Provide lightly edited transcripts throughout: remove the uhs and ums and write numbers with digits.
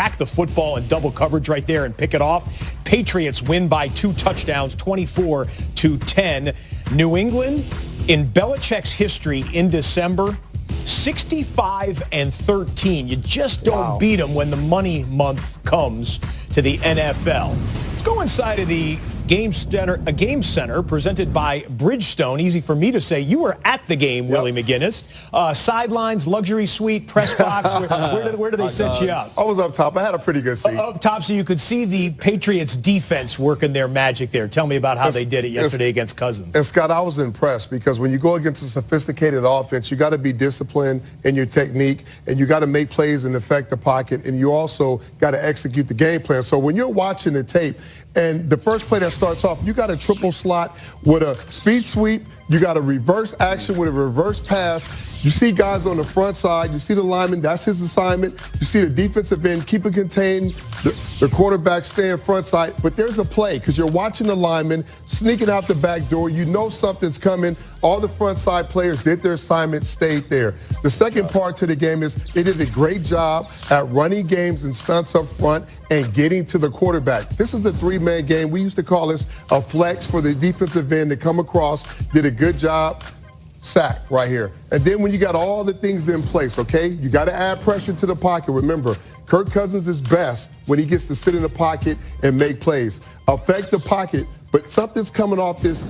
track the football in double coverage right there and pick it off. Patriots win by 2 touchdowns, 24-10. New England, in Belichick's history in December, 65-13. You just don't beat them when the money month comes to the NFL. Let's go inside of the Game Center presented by Bridgestone. Easy for me to say. You were at the game, Willie McGinnis. Sidelines, luxury suite, press box. Where do they set you up? I was up top. I had a pretty good seat. Up top, so you could see the Patriots defense working their magic there. Tell me about how they did it yesterday against Cousins. And, Scott, I was impressed because when you go against a sophisticated offense, you got to be disciplined in your technique, and you got to make plays and affect the pocket, and you also got to execute the game plan. So when you're watching the tape, and the first play that starts off, you got a triple slot with a speed sweep. You got a reverse action with a reverse pass. You see guys on the front side. You see the lineman. That's his assignment. You see the defensive end keep it contained. The quarterback staying front side. But there's a play because you're watching the lineman sneaking out the back door. You know something's coming. All the front side players did their assignment, stayed there. The second part to the game is they did a great job at running games and stunts up front and getting to the quarterback. This is a 3-man game. We used to call this a flex for the defensive end to come across, did a good job, sack right here. And then when you got all the things in place, okay, you got to add pressure to the pocket. Remember, Kirk Cousins is best when he gets to sit in the pocket and make plays. Affect the pocket, but something's coming off this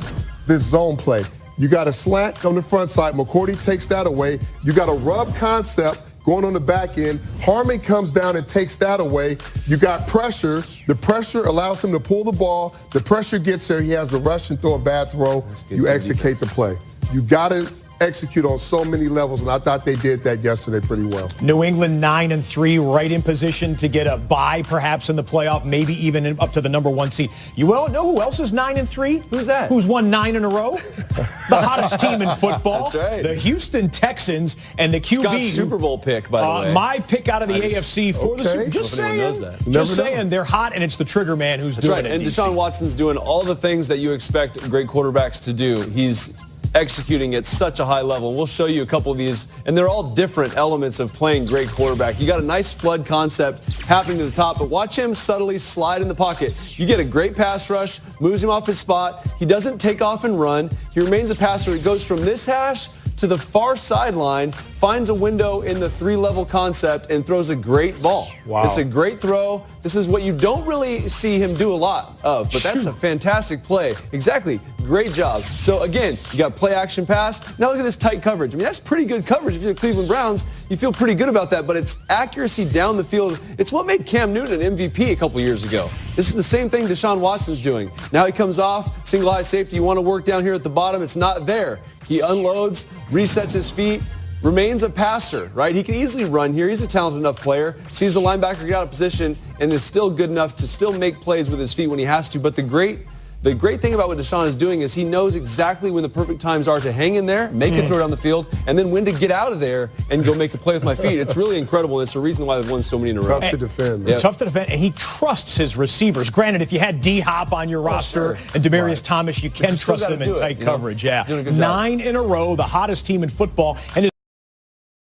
zone play. You got a slant on the front side. McCourty takes that away. You got a rub concept going on the back end. Harmon comes down and takes that away. You got pressure. The pressure allows him to pull the ball. The pressure gets there. He has to rush and throw a bad throw. You execute the play. You got to execute on so many levels, and I thought they did that yesterday pretty well. New England 9-3, right in position to get a bye perhaps in the playoff, maybe even up to the number 1 seed. You know who else is 9-3? Who's that? Who's won 9 in a row? The hottest team in football. That's right. The Houston Texans and the QB. Scott's Super Bowl pick, by the way. My pick out of the AFC for the Super Bowl. Just saying, they're hot, and it's the trigger man who's doing it. And Deshaun Watson's doing all the things that you expect great quarterbacks to do. He's executing at such a high level. And we'll show you a couple of these, and they're all different elements of playing great quarterback. You got a nice flood concept happening to the top, but watch him subtly slide in the pocket. You get a great pass rush, moves him off his spot. He doesn't take off and run. He remains a passer. He goes from this hash to the far sideline, finds a window in the 3-level concept, and throws a great ball. Wow. It's a great throw. This is what you don't really see him do a lot of, but that's a fantastic play. Exactly. Great job. So, again, you got play action pass. Now look at this tight coverage. I mean, that's pretty good coverage. If you're the Cleveland Browns, you feel pretty good about that, but it's accuracy down the field. It's what made Cam Newton an MVP a couple years ago. This is the same thing Deshaun Watson's doing. Now he comes off, single high safety. You want to work down here at the bottom. It's not there. He unloads, resets his feet, remains a passer, right? He can easily run here. He's a talented enough player. Sees the linebacker get out of position and is still good enough to still make plays with his feet when he has to. But the great thing about what Deshaun is doing is he knows exactly when the perfect times are to hang in there, make a throw down the field, and then when to get out of there and go make a play with my feet. It's really incredible. It's the reason why they've won so many in a row. Tough to defend. Yeah. Tough to defend, and he trusts his receivers. Granted, if you had D-Hop on your roster and Demaryius Thomas, you can trust them in tight coverage. Yeah, 9 in a row, the hottest team in football. And